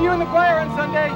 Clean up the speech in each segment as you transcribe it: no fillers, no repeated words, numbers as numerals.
see you in the choir on Sunday.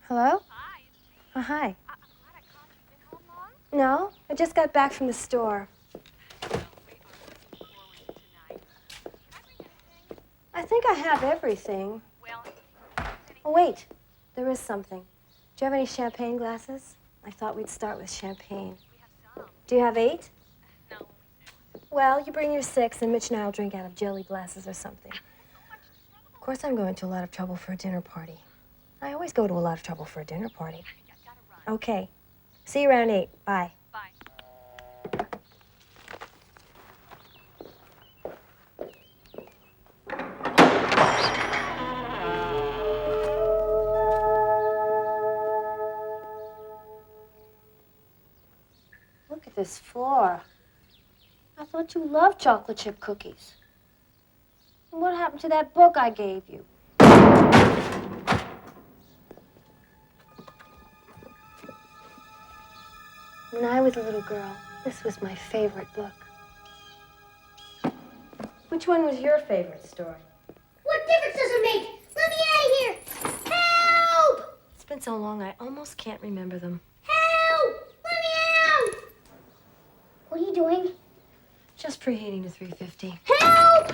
Hello? Hi, it's me. Oh, hi. I'm glad I called you. Been home long? No, I just got back from the store. Oh, we are looking forward to tonight. Can I bring anything? I think I have everything. Well, Oh, wait. There is something. Do you have any champagne glasses? I thought we'd start with champagne. we have some. Do you have 8? No, only 6. Well, you bring your 6, and Mitch and I will drink out of jelly glasses or something. Of course, I'm going to a lot of trouble for a dinner party. I always go to a lot of trouble for a dinner party. I gotta run. Okay. See you around 8. Bye. Bye. Look at this floor. I thought you loved chocolate chip cookies. And what happened to that book I gave you? When I was a little girl, this was my favorite book. Which one was your favorite story? What difference does it make? Let me out of here! Help! It's been so long, I almost can't remember them. Help! Let me out! What are you doing? Just preheating to 350. Help!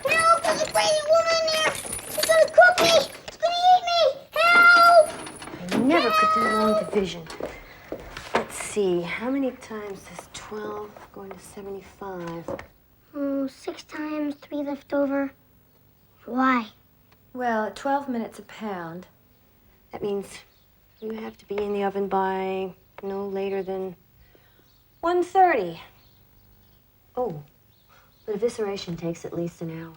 Help! There's a crazy woman in there! She's gonna cook me! She's gonna eat me! Help! I never could do long division. Let's see, how many times is 12 going to 75? 6 times 3 left over. Why? Well, at 12 minutes a pound, that means you have to be in the oven by no later than 1:30. Oh, but evisceration takes at least an hour.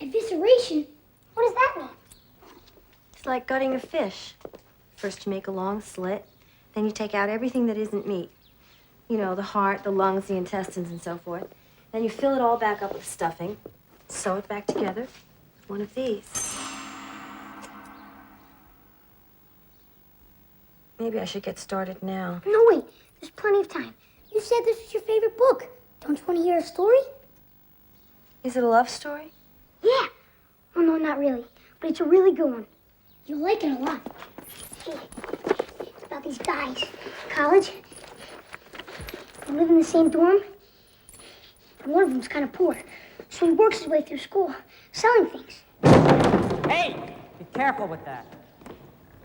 Evisceration? What does that mean? It's like gutting a fish. First you make a long slit, then you take out everything that isn't meat. You know, the heart, the lungs, the intestines, and so forth. Then you fill it all back up with stuffing, sew it back together with one of these. Maybe I should get started now. No, wait. There's plenty of time. You said this was your favorite book. Don't you want to hear a story? Is it a love story? Yeah. Oh, no, not really. But it's a really good one. You'll like it a lot. Hey, it's about these guys. College. They live in the same dorm. And one of them's kind of poor. So he works his way through school, selling things. Hey, be careful with that.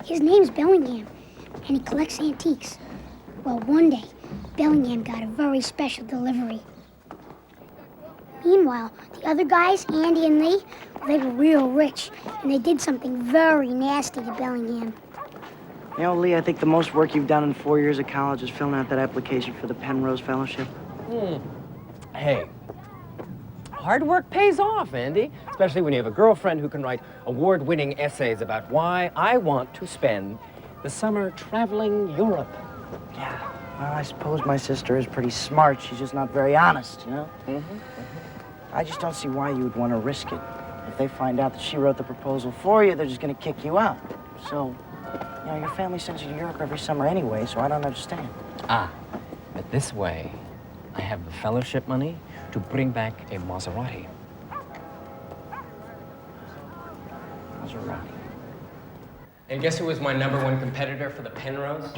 His name's Bellingham, and he collects antiques. Well, one day, Bellingham got a very special delivery. Meanwhile, the other guys, Andy and Lee, well, they were real rich, and they did something very nasty to Bellingham. You know, Lee, I think the most work you've done in 4 years of college is filling out that application for the Penrose Fellowship. Hey, hard work pays off, Andy. Especially when you have a girlfriend who can write award-winning essays about why I want to spend the summer traveling Europe. Yeah, well, I suppose my sister is pretty smart. She's just not very honest, you know? I just don't see why you would want to risk it. If they find out that she wrote the proposal for you, they're just going to kick you out. So, you know, your family sends you to Europe every summer anyway, so I don't understand. Ah, but this way, I have the fellowship money to bring back a Maserati. Maserati. And guess who was my #1 competitor for the Penrose?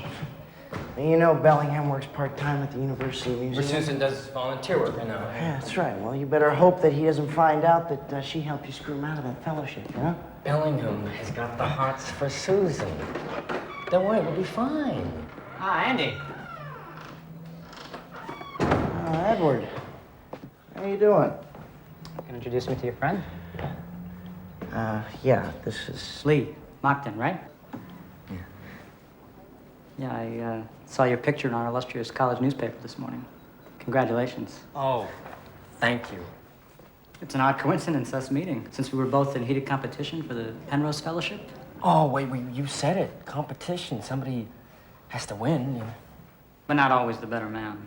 You know Bellingham works part-time at the University Where Museum. Susan does volunteer work, I know. Yeah, that's right. Well, you better hope that he doesn't find out that she helped you screw him out of that fellowship, you know? Bellingham has got the hots for Susan. Don't worry, we'll be fine. Ah, Andy. Edward. How you doing? Can you introduce me to your friend? Yeah, this is... Lee Mockton, right? Yeah, I saw your picture in our illustrious college newspaper this morning. Congratulations. Oh, thank you. It's an odd coincidence, us meeting, since we were both in heated competition for the Penrose Fellowship. Oh, wait, you said it. Competition. Somebody has to win. You know. But not always the better man.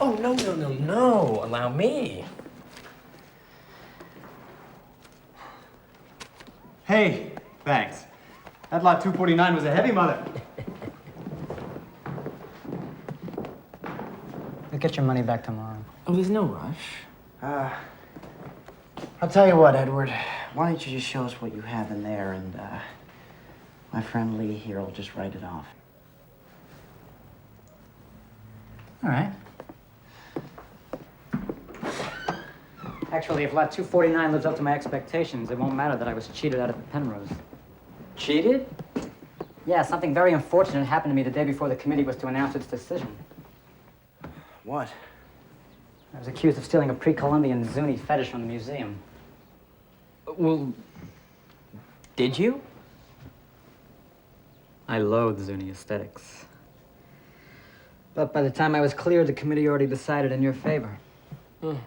Oh, no. Allow me. Hey, thanks. That lot 249 was a heavy mother. You'll get your money back tomorrow. Oh, there's no rush. I'll tell you what, Edward. Why don't you just show us what you have in there, and my friend Lee here will just write it off. All right. Actually, if lot 249 lives up to my expectations, it won't matter that I was cheated out of the Penrose. Cheated? Yeah, something very unfortunate happened to me the day before the committee was to announce its decision. What? I was accused of stealing a pre-Columbian Zuni fetish from the museum. Well, did you? I loathe Zuni aesthetics. But by the time I was cleared, the committee already decided in your favor. Well,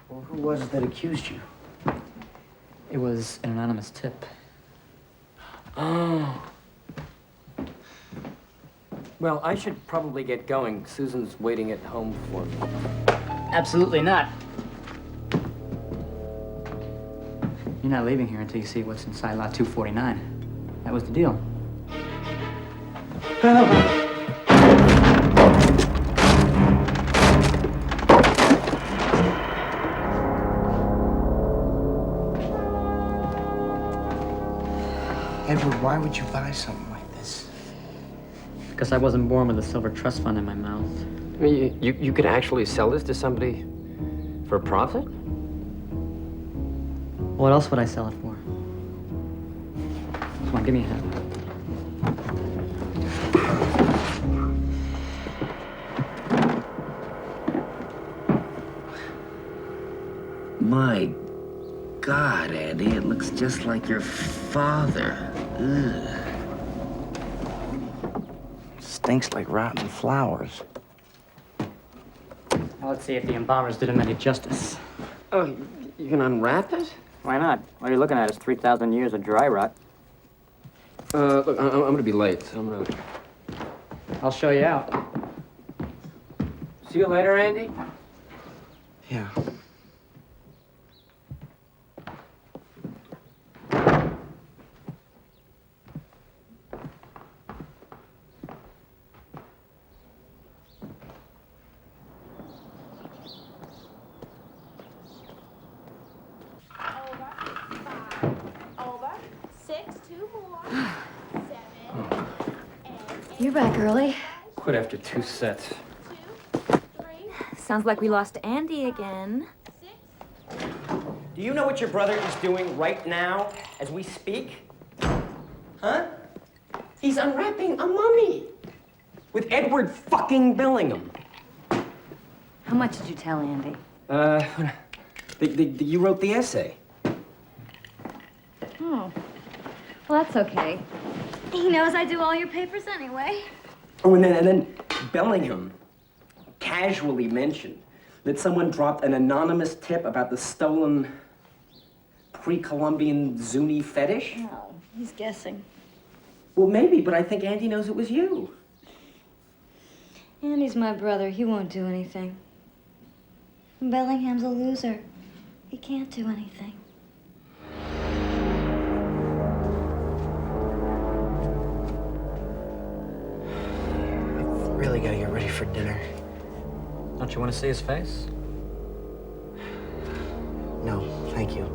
who was it that accused you? It was an anonymous tip. Oh. Well, I should probably get going. Susan's waiting at home for me. Absolutely not. You're not leaving here until you see what's inside lot 249. That was the deal. Edward, why would you buy something like this? Because I wasn't born with a silver trust fund in my mouth. I mean, you could actually sell this to somebody for a profit? What else would I sell it for? Come on, give me a hand. My God, Andy, it looks just like your father. Ugh. Stinks like rotten flowers. Now let's see if the embalmers did him any justice. Oh, you can unwrap it? Why not? What you're looking at is 3,000 years of dry rot. Look, I'm gonna be late, so I'm gonna... I'll show you out. See you later, Andy. Yeah. Over. 6, 2 more. 7, 8, You're back early. Quit after 2 sets. 2, 3, Sounds like we lost Andy again. 6. Do you know what your brother is doing right now as we speak? Huh? He's unwrapping a mummy with Edward fucking Bellingham. How much did you tell Andy? You wrote the essay. Oh, well, that's okay. He knows I do all your papers anyway. Oh, and then Bellingham casually mentioned that someone dropped an anonymous tip about the stolen pre-Columbian Zuni fetish. No, he's guessing. Well, maybe, but I think Andy knows it was you. Andy's my brother. He won't do anything. Bellingham's a loser. He can't do anything. I really gotta get ready for dinner. Don't you want to see his face? No, thank you.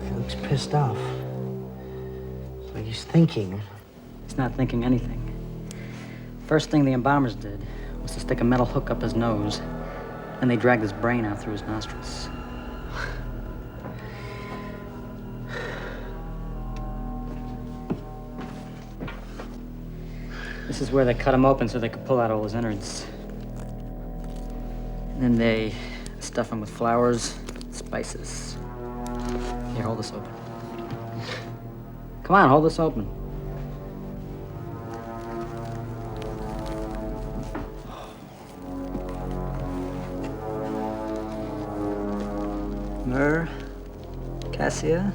He looks pissed off. It's like he's thinking. He's not thinking anything. First thing the embalmers did was to stick a metal hook up his nose, and they dragged his brain out through his nostrils. This is where they cut him open so they could pull out all his innards. And then they stuff him with flowers, spices. Here, hold this open. Come on, hold this open. Myrrh, cassia.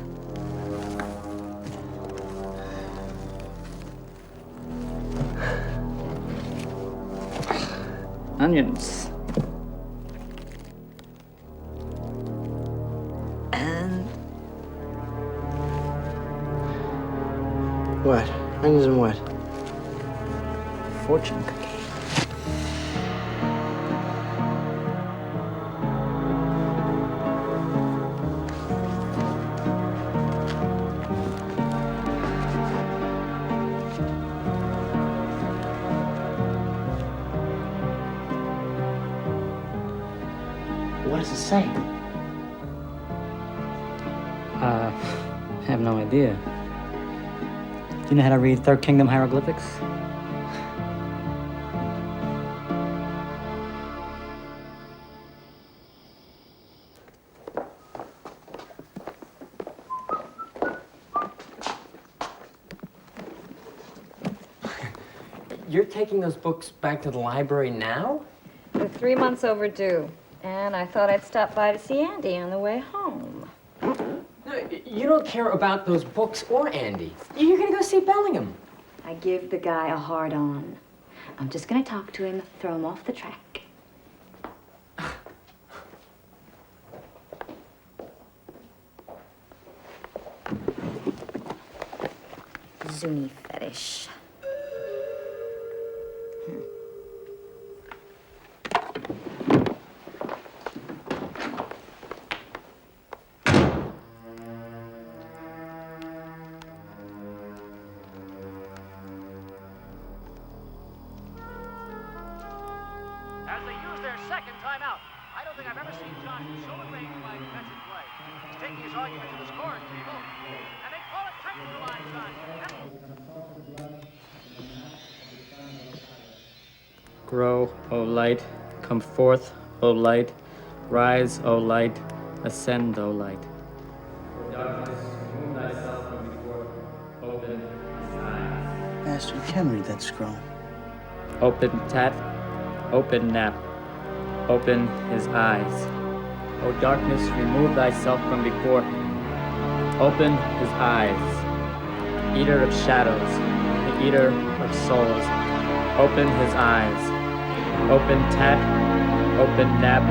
Onions. And What? Onions and what? fortune cookie. What does it say? I have no idea. Do you know how to read Third Kingdom hieroglyphics? You're taking those books back to the library now? They're 3 months overdue. And I thought I'd stop by to see Andy on the way home. You don't care about those books or Andy. You're gonna go see Bellingham. I give the guy a hard on. I'm just gonna talk to him, throw him off the track. Zuni fetish. As they use their second timeout, I don't think I've ever seen Johnson so enraged by a defensive play. He's taking his argument to the scoring table, and they call it technical onside. Grow, O light. Come forth, O light. Rise, O light. Ascend, O light. Darkness, remove thyself from before. Open his eyes. Master, you can read that scroll. Open tat. Open nap. Open his eyes. O darkness, remove thyself from before. Open his eyes. Eater of shadows, the eater of souls. Open his eyes. Open tat. Open nap.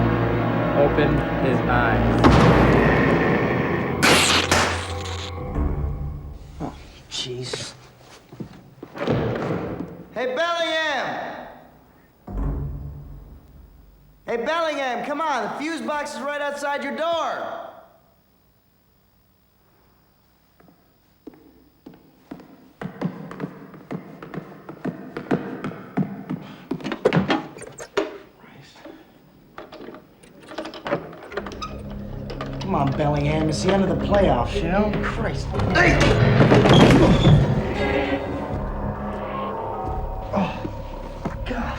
Open his eyes. Oh, jeez. Hey, Bellingham! Hey, Bellingham, come on. The fuse box is right outside your door. Come on, Bellingham. It's the end of the playoffs, you know? Christ. Oh, God.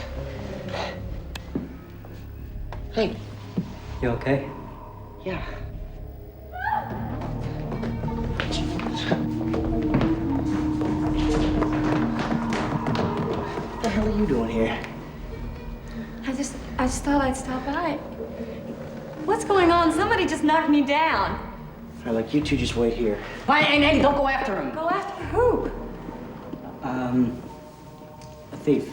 Hey. You okay? Yeah. What the hell are you doing here? I just thought I'd stop by. What's going on? Somebody just knocked me down. All right, look, you two just wait here. Hey, Andy, don't go after him. Go after who? A thief.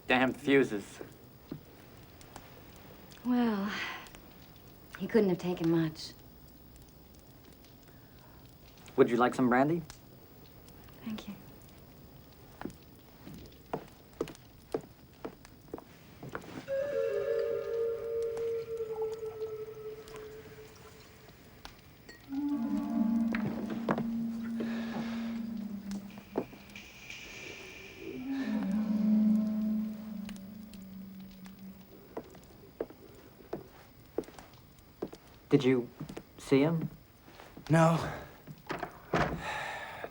Damn fuses. Well, he couldn't have taken much. Would you like some brandy? Thank you. Did you see him? No.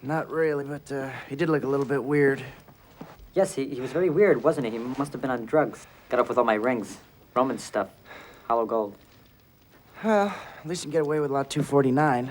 Not really, but he did look a little bit weird. Yes, he was very weird, wasn't he? He must have been on drugs. Got up with all my rings. Roman stuff. Hollow gold. Well, at least you can get away with lot 249.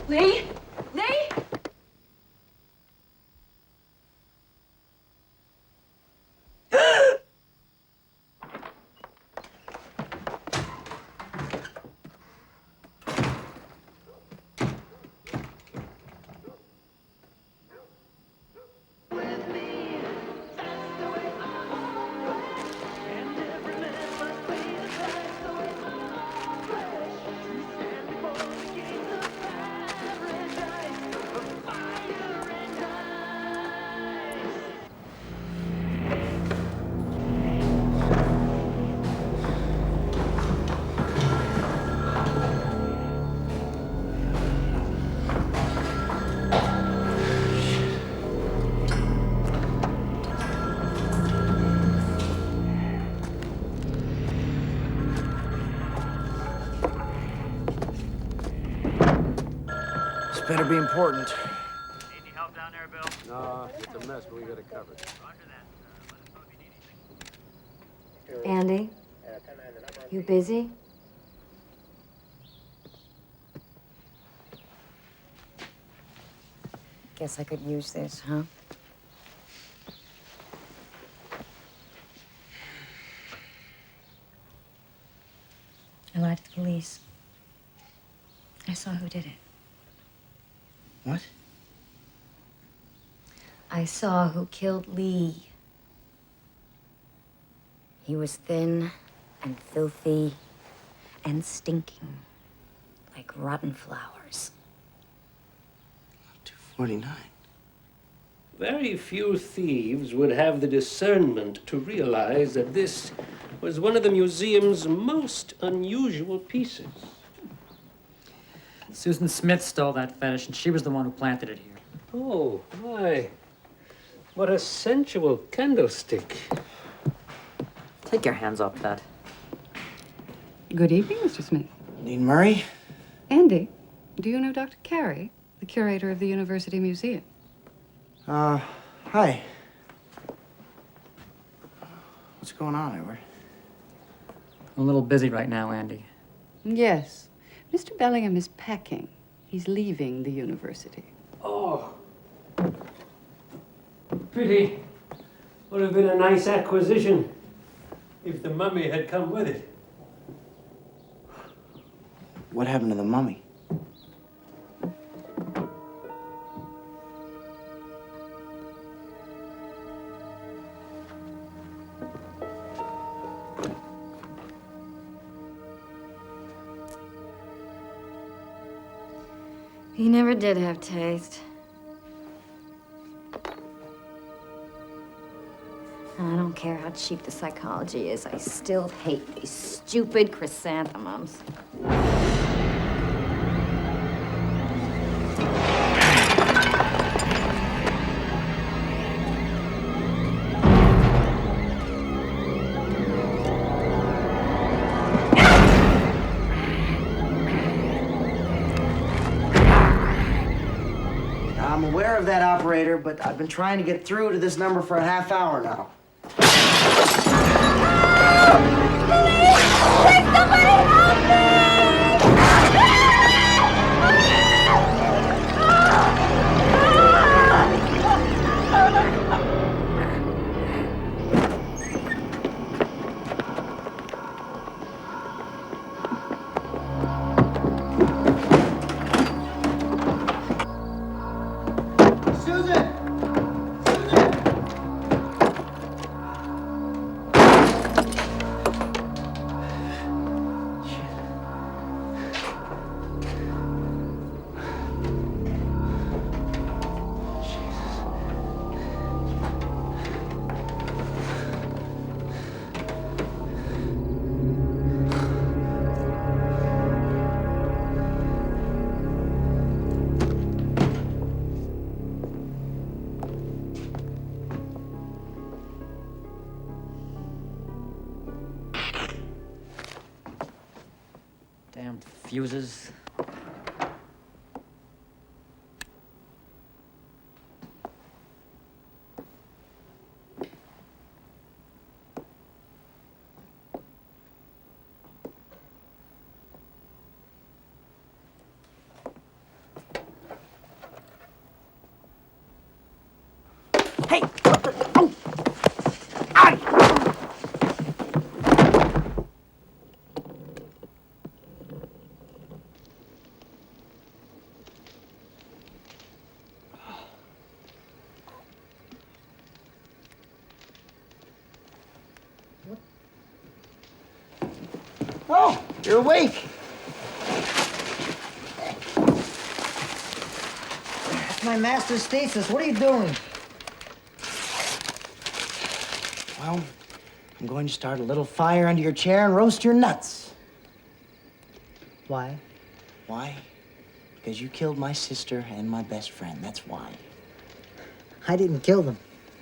Lee? Lee? better be important. Need any help down there, Bill? No, it's a mess, but we got it covered. Roger that. Let us know if you need anything. Andy, you busy? Guess I could use this, huh? I lied to the police. I saw who did it. What? I saw who killed Lee. He was thin and filthy and stinking, like rotten flowers. 249. Very few thieves would have the discernment to realize that this was one of the museum's most unusual pieces. Susan Smith stole that fetish, and she was the one who planted it here. Oh, my. What a sensual candlestick. Take your hands off that. Good evening, Mr. Smith. Dean Murray? Andy, do you know Dr. Carey, the curator of the University Museum? Hi. What's going on, Edward? I'm a little busy right now, Andy. Yes. Mr. Bellingham is packing. He's leaving the university. Oh. Pity. Would have been a nice acquisition if the mummy had come with it. What happened to the mummy? He never did have taste. And I don't care how cheap the psychology is, I still hate these stupid chrysanthemums. I'm aware of that, operator, but I've been trying to get through to this number for a half hour now. Damn fuses. Hey! What the? Oh! Ow! Oh, you're awake. That's my master's thesis. What are you doing? Well, I'm going to start a little fire under your chair and roast your nuts. Why? Why? Because you killed my sister and my best friend. That's why. I didn't kill them.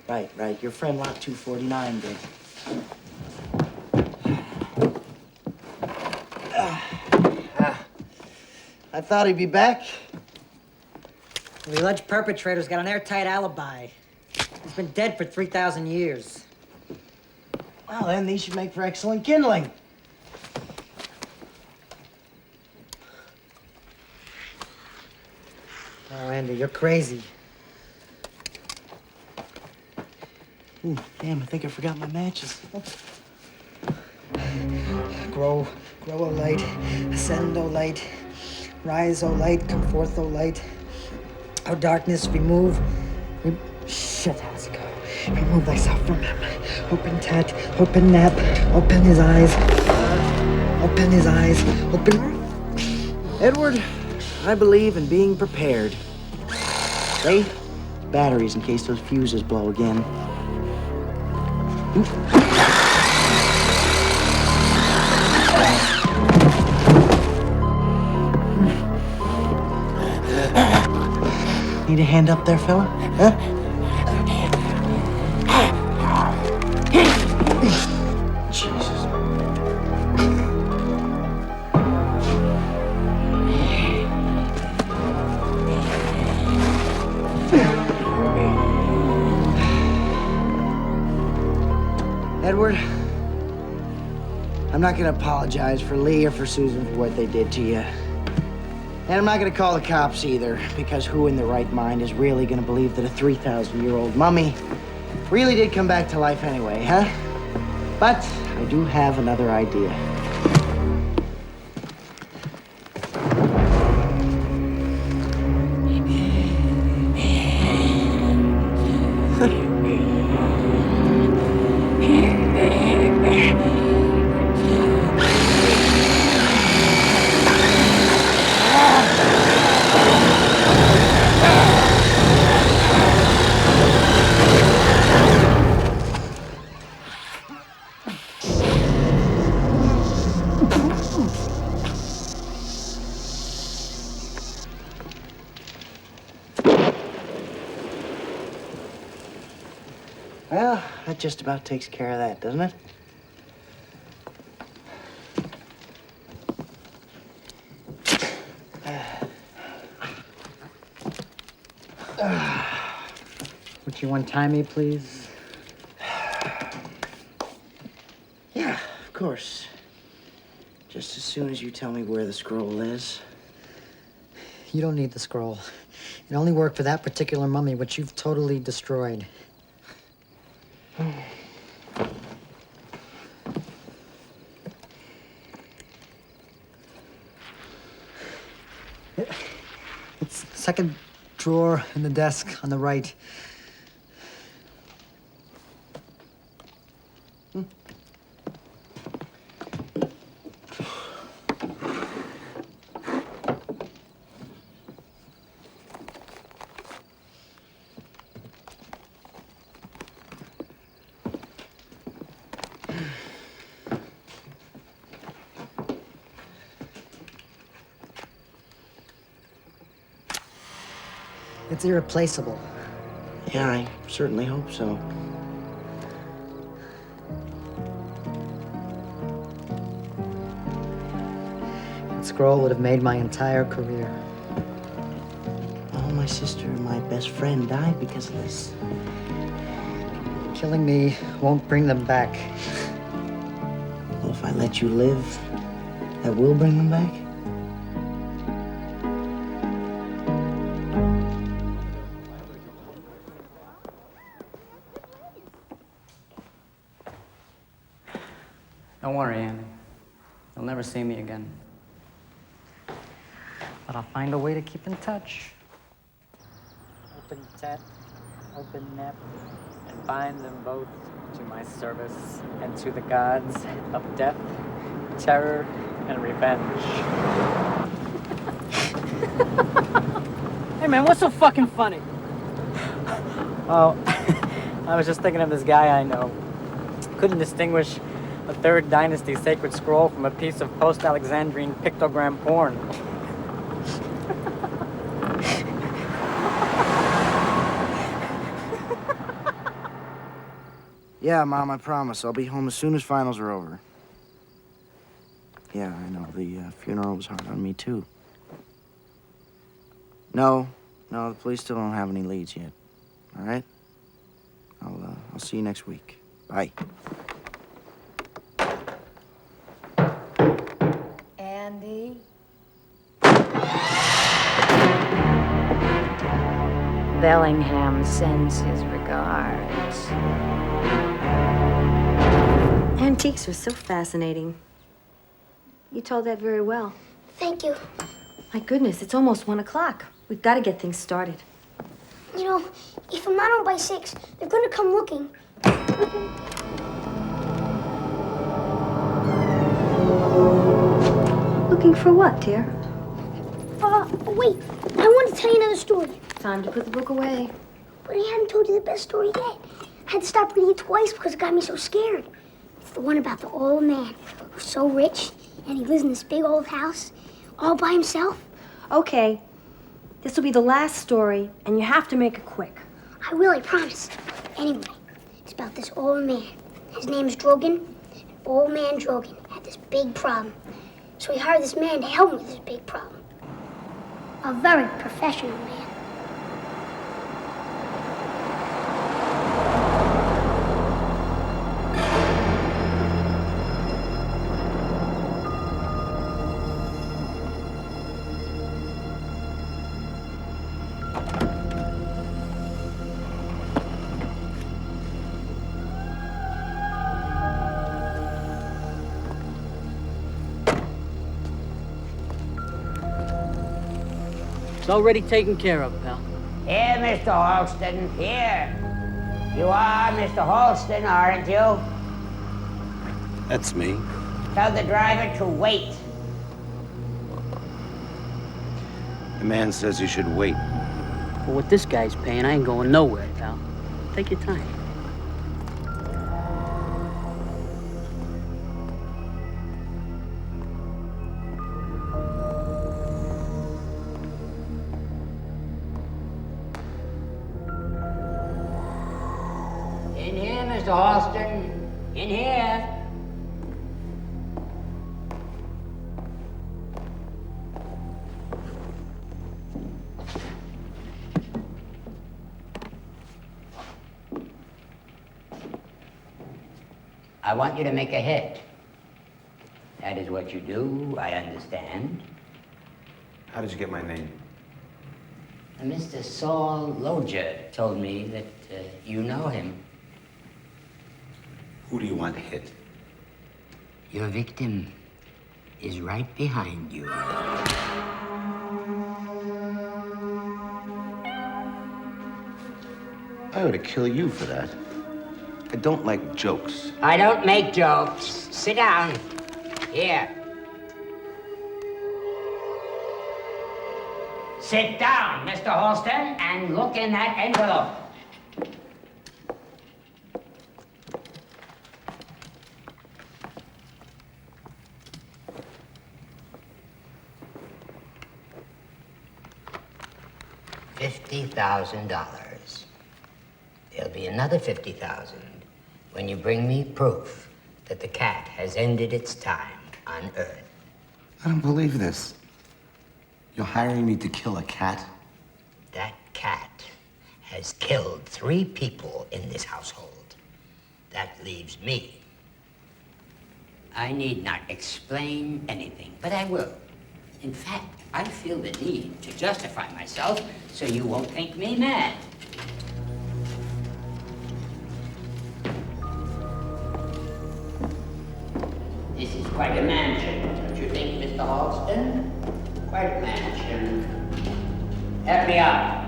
Right, right. Your friend Lot 249 did. I thought he'd be back. The alleged perpetrator's got an airtight alibi. He's been dead for 3,000 years. Well, then these should make for excellent kindling. Oh, Andy, you're crazy. Ooh, damn, I think I forgot my matches. Grow, O light, ascend, O light, rise, O light, come forth, O light. O darkness, remove. Shit, how's it go? Remove thyself from him. Open tat, open nap, open his eyes. Open his eyes, open. Edward, I believe in being prepared. Say, batteries in case those fuses blow again. Need a hand up there, fella? Huh? Jesus. Edward, I'm not gonna apologize for Lee or for Susan for what they did to you. And I'm not gonna call the cops either, because who in their right mind is really gonna believe that a 3,000-year-old mummy really did come back to life anyway, huh? But I do have another idea. Well, that just about takes care of that, doesn't it? Would you untie me, please? Yeah, of course. Just as soon as you tell me where the scroll is. You don't need the scroll. It only worked for that particular mummy, which you've totally destroyed. It's the second drawer in the desk on the right. It's irreplaceable. Yeah, I certainly hope so. That scroll would have made my entire career. Oh, my sister and my best friend died because of this. Killing me won't bring them back. Well, if I let you live, that will bring them back? Don't worry, Andy. You'll never see me again. But I'll find a way to keep in touch. Open tat, open nap, and bind them both to my service and to the gods of death, terror, and revenge. Hey man, what's so fucking funny? Oh, I was just thinking of this guy I know. Couldn't distinguish a 3rd Dynasty sacred scroll from a piece of post-Alexandrine pictogram porn. Yeah, Mom, I promise. I'll be home as soon as finals are over. Yeah, I know. The funeral was hard on me, too. No, No, the police still don't have any leads yet. All right? I'll see you next week. Bye. Andy? Bellingham sends his regards. Antiques are so fascinating. You told that very well. Thank you. My goodness, it's almost 1 o'clock. We've got to get things started. You know, if I'm not home by 6, they're gonna come looking. Looking for what, dear? Wait. I want to tell you another story. Time to put the book away. But I haven't told you the best story yet. I had to stop reading it twice because it got me so scared. It's the one about the old man who's so rich, and he lives in this big old house all by himself. Okay. This will be the last story, and you have to make it quick. I will, I promise. Anyway, it's about this old man. His name is Drogan. Old man Drogan had this big problem. So he hired this man to help him with this big problem. A very professional man. It's already taken care of, pal. Here, Mr. Halston, here. You are Mr. Halston, aren't you? That's me. Tell the driver to wait. The man says you should wait. For what this guy's paying, I ain't going nowhere, pal. Take your time. In here, Mr. Halston. In here. I want you to make a hit. That is what you do, I understand. How did you get my name? Mr. Saul Loger told me that you know him. Who do you want to hit? Your victim is right behind you. I ought to kill you for that. I don't like jokes. I don't make jokes. Sit down. Here. Sit down, Mr. Halston, and look in that envelope. $50,000. There'll be another $50,000 when you bring me proof that the cat has ended its time on Earth. I don't believe this. You're hiring me to kill a cat? That cat has killed 3 people in this household. That leaves me. I need not explain anything, but I will. In fact, I feel the need to justify myself so you won't think me mad. This is quite a mansion, don't you think, Mr. Halston? Quite a mansion. Help me out.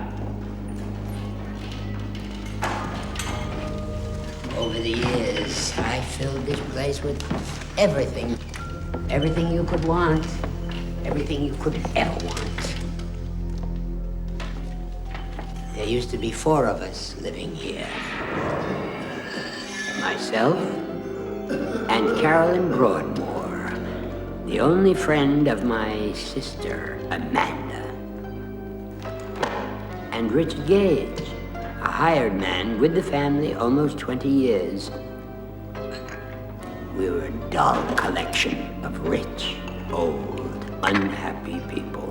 Over the years, I filled this place with everything. Everything you could want. Everything you could ever want. There used to be 4 of us living here. Myself and Carolyn Broadmoor, the only friend of my sister, Amanda. And Richard Gage, a hired man with the family almost 20 years. We were a dull collection of rich, old, unhappy people.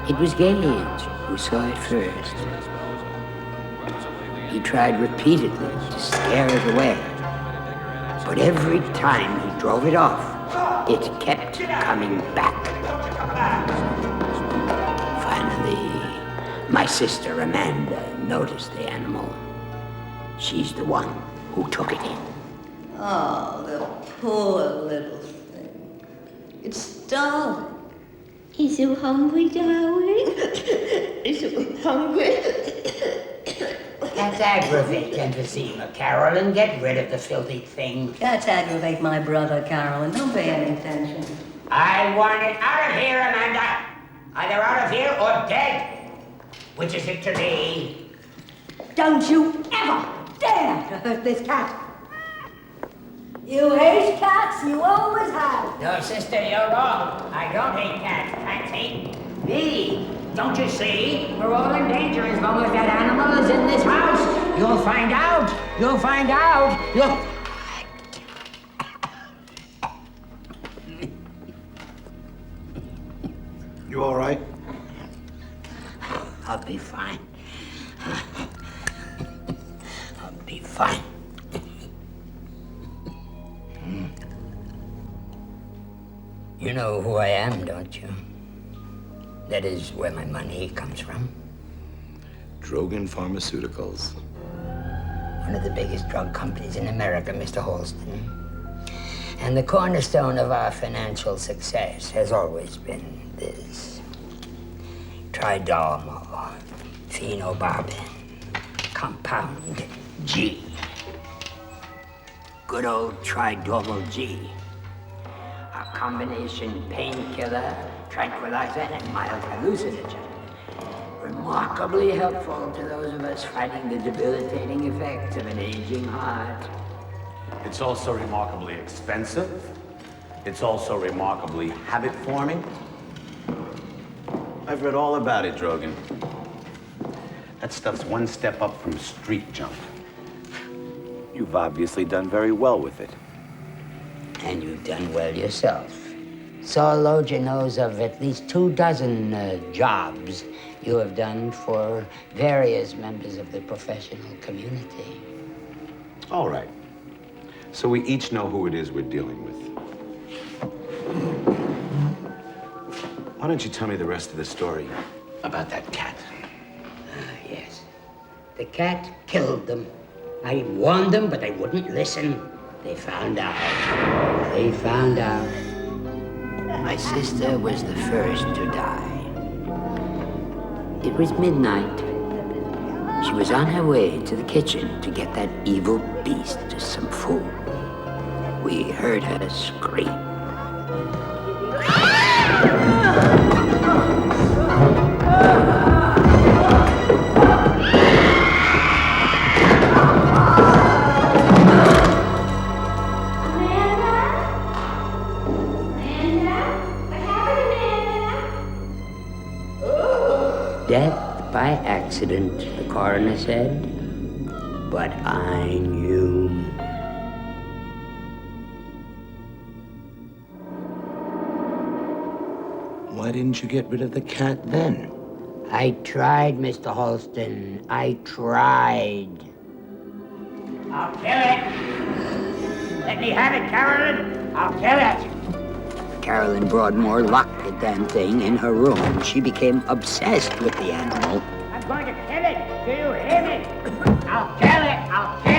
It was Gage who saw it first. He tried repeatedly to scare it away, but every time he drove it off, it kept coming back. Finally, my sister Amanda noticed the animal. She's the one who took it in. Oh, the poor little thing. It's starving. Is you hungry, darling? Is you hungry? That's aggravating to see, Carolyn. Get rid of the filthy thing. That's aggravate my brother, Carolyn. Don't pay any attention. I want it out of here, Amanda. Either out of here or dead. Which is it to be? Don't you ever dare to hurt this cat. You hate cats, you always have. No, sister, you're wrong. I don't hate cats. Cats hate me. Don't you see? We're all in danger as long as that animal is in this house. You'll find out. You'll find out. You all right? I'll be fine. I'll be fine. You know who I am, don't you? That is where my money comes from. Drogan Pharmaceuticals. One of the biggest drug companies in America, Mr. Halston. And the cornerstone of our financial success has always been this. Tridormal, phenobarbital, compound G. Good old Tridormal G. A combination painkiller, tranquilizer, and mild hallucinogen. Remarkably helpful to those of us fighting the debilitating effects of an aging heart. It's also remarkably expensive. It's also remarkably habit-forming. I've read all about it, Drogan. That stuff's one step up from street junk. You've obviously done very well with it. And you've done well yourself. Zoologia knows of at least 24 jobs you have done for various members of the professional community. All right. So we each know who it is we're dealing with. Why don't you tell me the rest of the story about that cat? Yes. The cat killed them. I warned them, but they wouldn't listen. They found out. They found out. My sister was the first to die. It was midnight. She was on her way to the kitchen to get that evil beast some food. We heard her scream. Death by accident, the coroner said, but I knew. Why didn't you get rid of the cat then? I tried, Mr. Halston. I tried. I'll kill it. Let me have it, Carolyn. I'll kill it. Carolyn Broadmoor locked the damn thing in her room. She became obsessed with the animal. I'm going to kill it. Do you hear me? I'll kill it. I'll kill.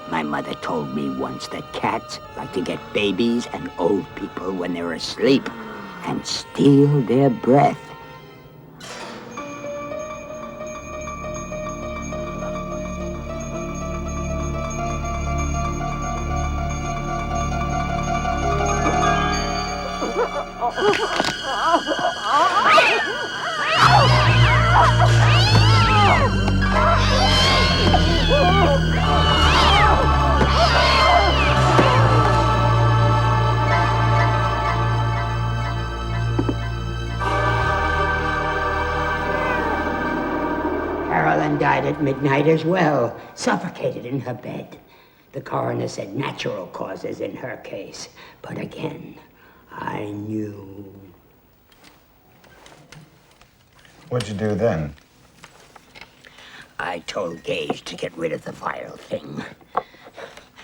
My mother told me once that cats like to get babies and old people when they're asleep and steal their breath. Carolyn died at midnight as well, suffocated in her bed. The coroner said natural causes in her case. But again, I knew. What'd you do then? I told Gage to get rid of the vile thing.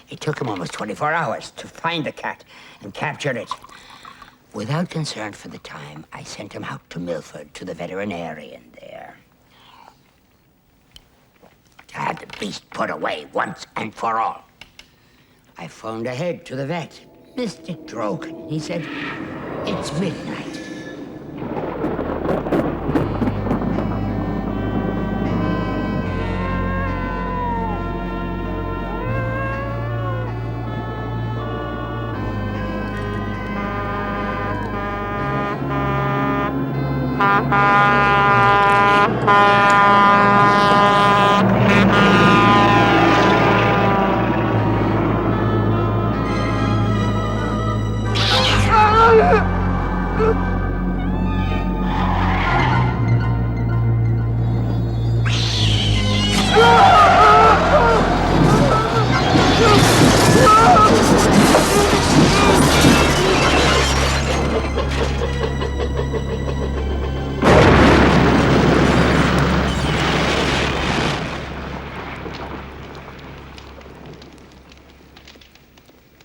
It took him almost 24 hours to find the cat and capture it. Without concern for the time, I sent him out to Milford, to the veterinarian there. To have the beast put away once and for all. I phoned ahead to the vet, Mr. Drogan. He said, it's midnight.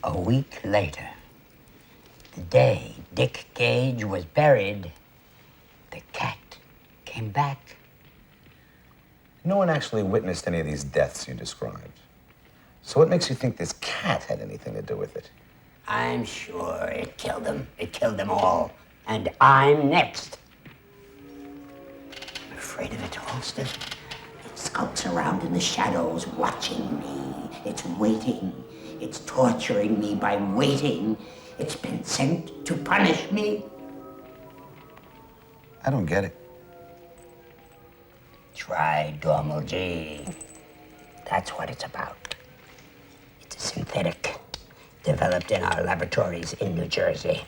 A week later, the day Dick Gage was buried, the cat came back. No one actually witnessed any of these deaths you described. So what makes you think this cat had anything to do with it? I'm sure it killed them. It killed them all. And I'm next. I'm afraid of it, Holston. It skulks around in the shadows, watching me. It's waiting. It's torturing me by waiting. It's been sent to punish me. I don't get it. Try Dormal G. That's what it's about. It's a synthetic developed in our laboratories in New Jersey.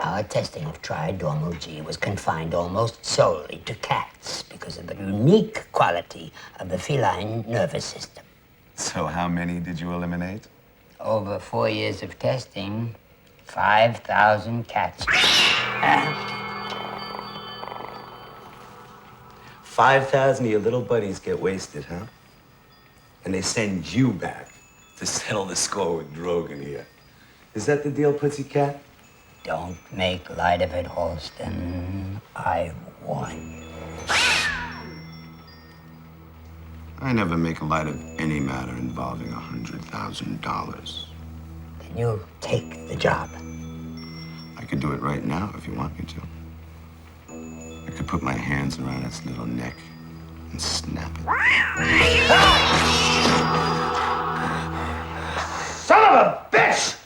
Our testing of Trinormal G was confined almost solely to cats because of the unique quality of the feline nervous system. So how many did you eliminate? Over 4 years of testing, 5,000 cats. 5,000 of your little buddies get wasted, huh? And they send you back to settle the score with Drogan here. Is that the deal, Pussycat? Don't make light of it, Holston. I won. I never make light of any matter involving $100,000. Then you take the job. I could do it right now if you want me to. I could put my hands around its little neck and snap it. Son of a bitch!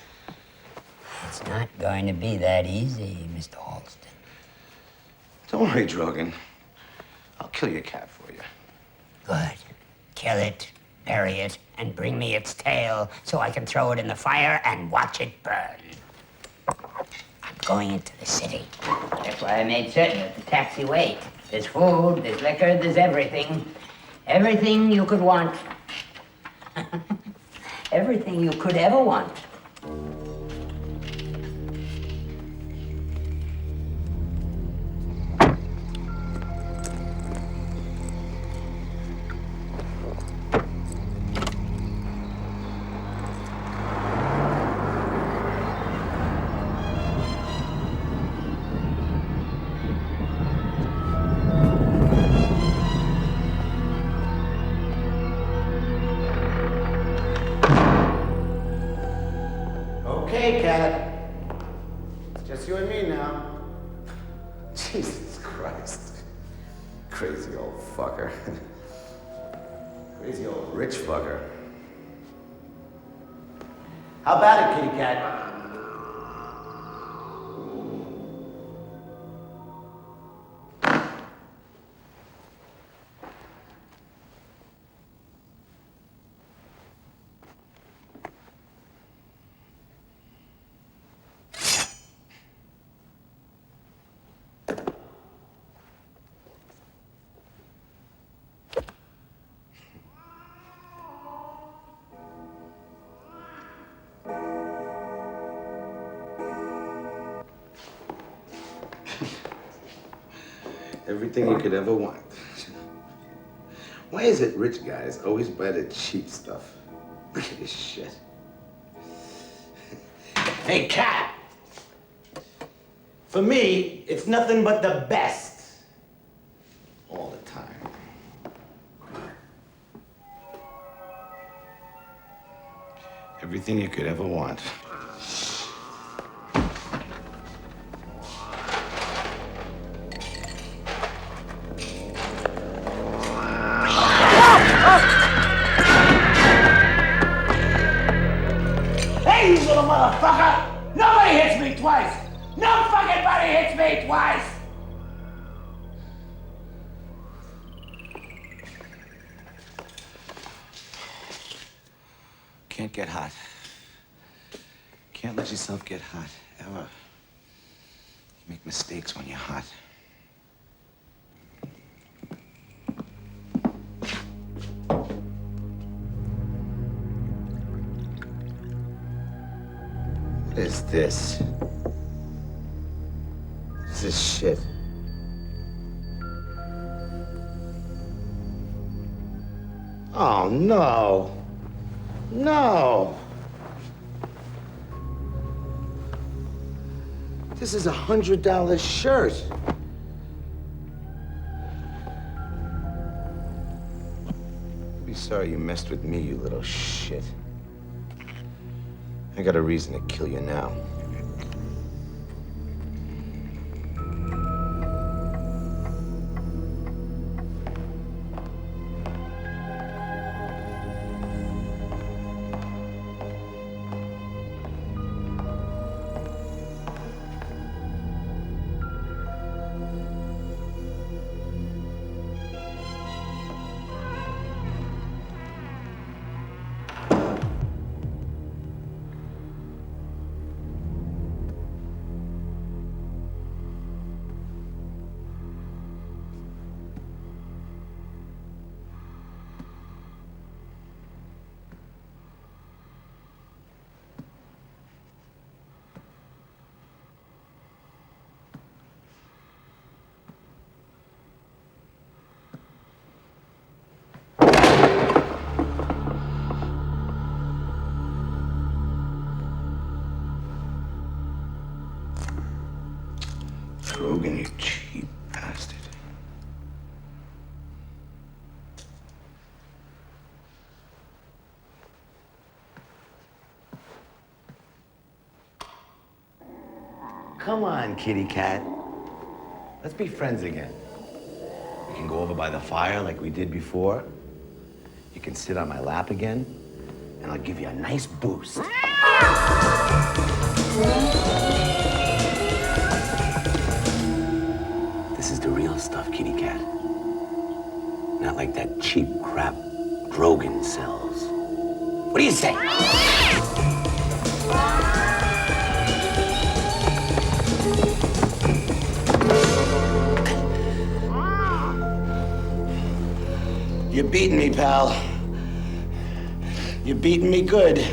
It's not going to be that easy, Mr. Holston. Don't worry, Drogan. I'll kill your cat for you. Good. Kill it, bury it, and bring me its tail so I can throw it in the fire and watch it burn. I'm going into the city. That's why I made certain that the taxi wait. There's food, there's liquor, there's everything. Everything you could want. Everything you could ever want. Okay, cat. It's just you and me now. Jesus Christ. Crazy old fucker. Crazy old rich fucker. How about it, kitty cat? Everything you could ever want. Why is it rich guys always buy the cheap stuff? Look at this shit. Hey, Cat! For me, it's nothing but the best. All the time. Everything you could ever want. Hey, you little motherfucker! Nobody hits me twice! No fucking body hits me twice! Can't get hot. Can't let yourself get hot, ever. You make mistakes when you're hot. What is this? What is this shit? Oh, no. No. This is $100 shirt. Be sorry you messed with me, you little shit. I got a reason to kill you now. Rogan, you cheap bastard. Come on, kitty cat. Let's be friends again. We can go over by the fire like we did before. You can sit on my lap again, and I'll give you a nice boost. This is the real stuff, kitty cat. Not like that cheap crap Grogan sells. What do you say? You're beating me, pal. You're beating me good.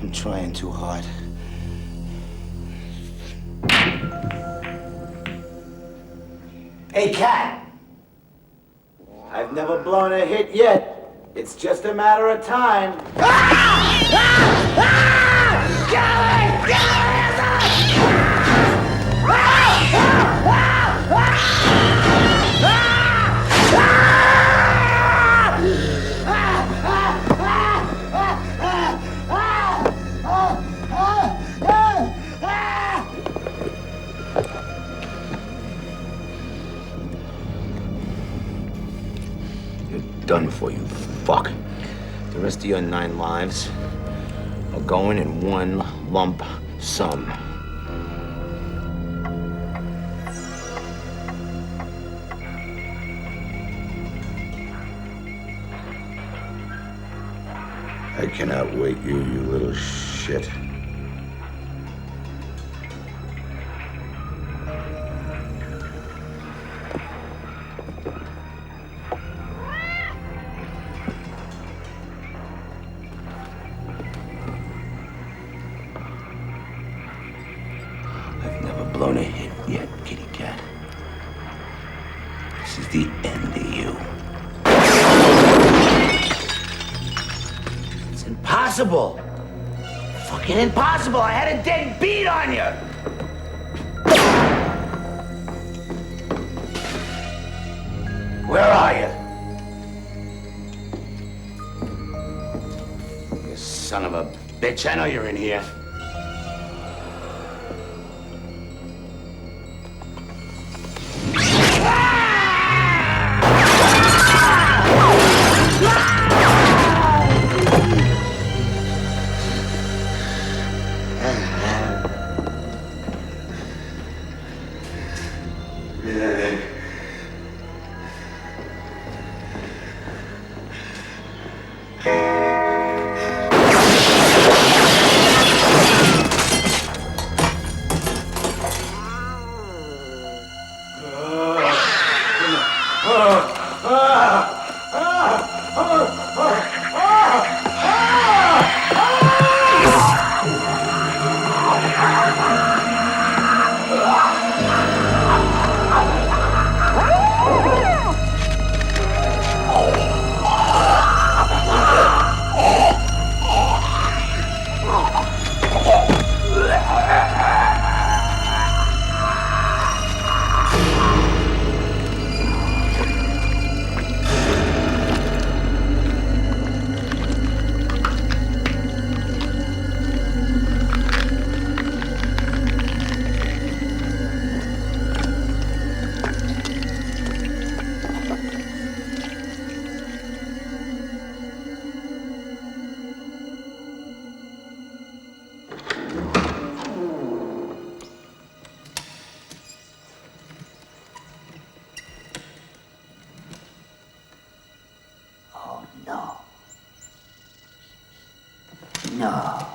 I'm trying too hard. Hey, Cat. I've never blown a hit yet. It's just a matter of time. Done for, you fuck. The rest of your 9 lives are going in one lump sum. I cannot wait, you little shit. Blown a hit yet, kitty cat. impossible. Fucking impossible. I had a dead beat on you. Where are you? You son of a bitch. I know you're in here. No.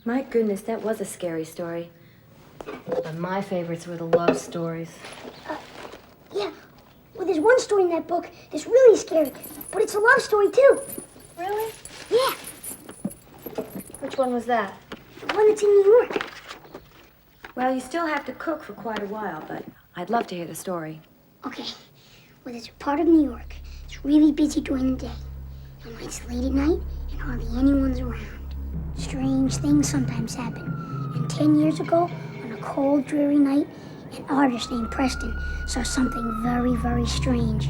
My goodness, that was a scary story. But my favorites were the love stories. Yeah. Well, there's one story in that book that's really scary, but it's a love story, too. Really? Yeah. Which one was that? The one that's in New York. Well, you still have to cook for quite a while, but I'd love to hear the story. Okay. Well, there's a part of New York. It's really busy during the day. And when it's late at night and hardly anyone's around, strange things sometimes happen. And 10 years ago, on a cold, dreary night, an artist named Preston saw something very, very strange.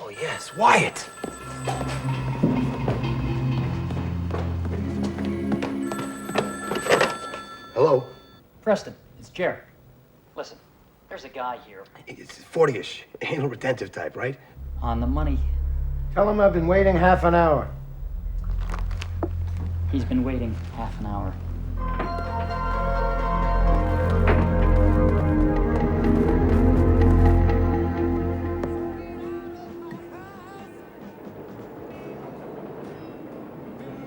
Oh, yes, Wyatt. Hello? Preston, it's Jerry. Listen, there's a guy here. It's 40-ish, anal retentive type, right? On the money. Tell him I've been waiting half an hour. He's been waiting half an hour.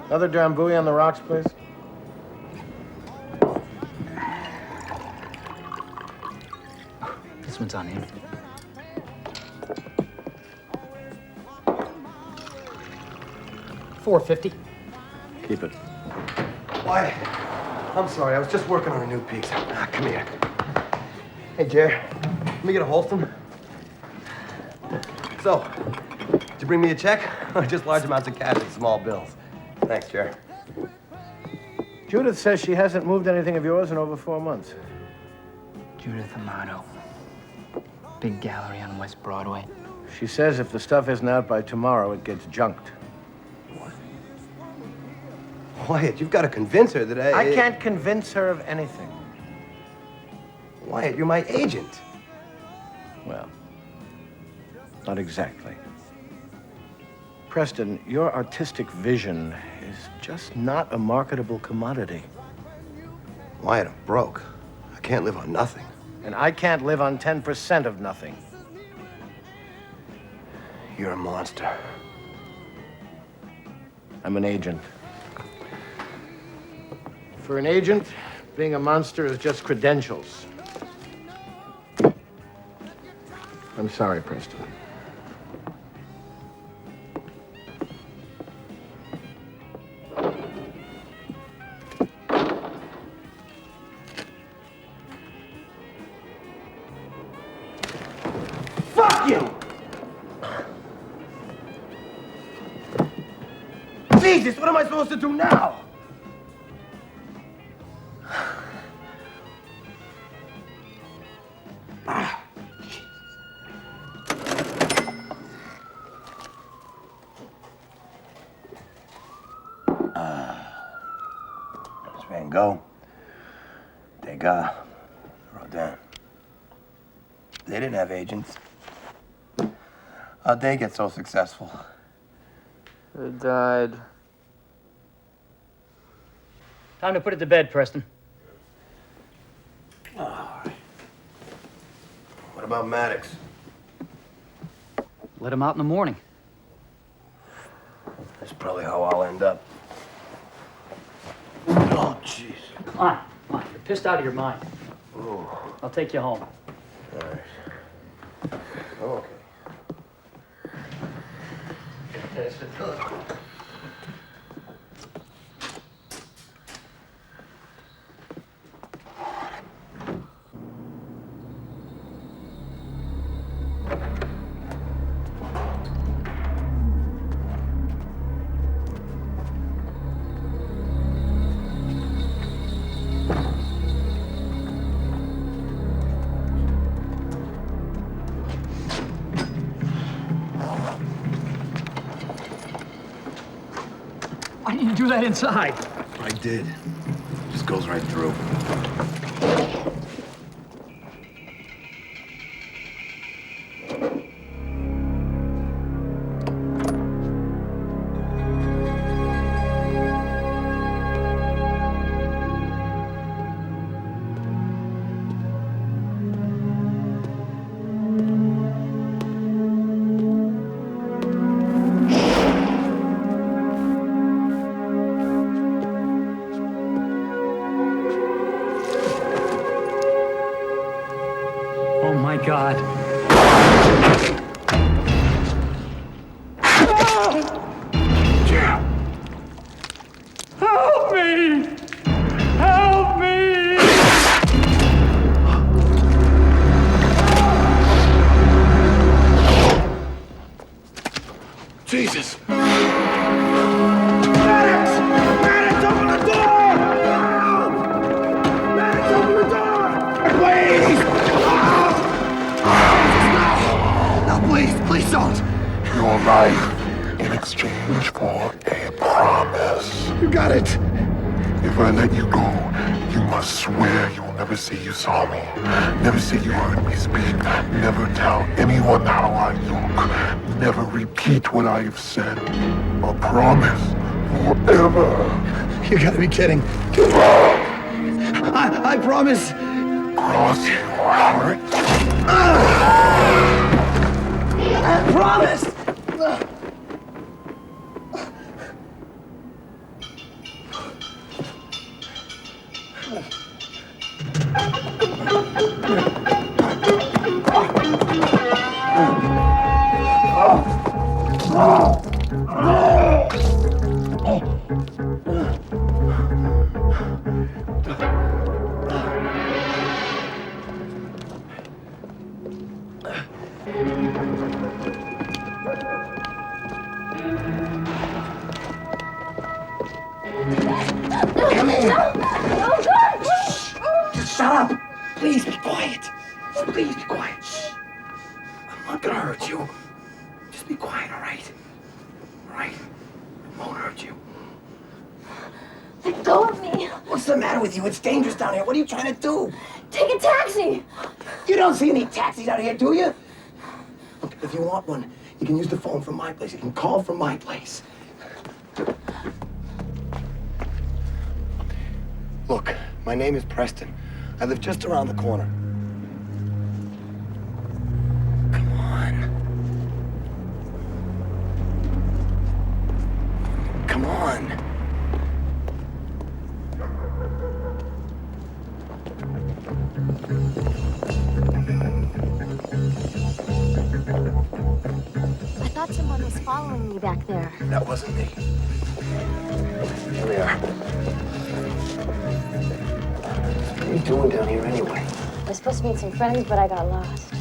Another Drambuie on the rocks, please. This one's on him. $4.50. Keep it. Why? I'm sorry, I was just working on a new piece. Come here. Hey, Jer, let me get a Holston. So, did you bring me a check? Or just large amounts of cash and small bills? Thanks, Jer. Judith says she hasn't moved anything of yours in over 4 months. Judith Amato. Big gallery on West Broadway. She says if the stuff isn't out by tomorrow, it gets junked. Wyatt, you've got to convince her that I can't convince her of anything. Wyatt, you're my agent. Well, not exactly. Preston, your artistic vision is just not a marketable commodity. Wyatt, I'm broke. I can't live on nothing. And I can't live on 10% of nothing. You're a monster. I'm an agent. For an agent, being a monster is just credentials. I'm sorry, Preston. Fuck you! Jesus, what am I supposed to do now? Van Gogh, Degas, Rodin. They didn't have agents. How'd they get so successful? They died. Time to put it to bed, Preston. All right. What about Maddox? Let him out in the morning. That's probably how I'll end up. Oh, jeez. Come on, come on. You're pissed out of your mind. Ooh. I'll take you home. All right. Okay. Why didn't you do that inside? I did. Just goes right through. Oh my God. Help me! Help me! Jesus! Maddox! Maddox, open the door! Help! Maddox, open the door! Please! No, please, please don't! Your life in exchange for a promise. You got it! If I let you go, you must swear you'll never say you saw me, never say you heard me speak, never tell anyone how I look, never repeat what I have said. A promise forever. You gotta be kidding. I promise. Cross your heart. I promise! Please be quiet. Please be quiet. Shh. I'm not gonna hurt you. Just be quiet, all right? All right? I won't hurt you. Let go of me. What's the matter with you? It's dangerous down here. What are you trying to do? Take a taxi. You don't see any taxis out here, do you? Look, if you want one, you can use the phone from my place. You can call from my place. Look, my name is Preston. I live just around the corner. Come on. Come on. I thought someone was following me back there. That wasn't me. Here we are. What are you doing down here anyway? I was supposed to meet some friends, but I got lost.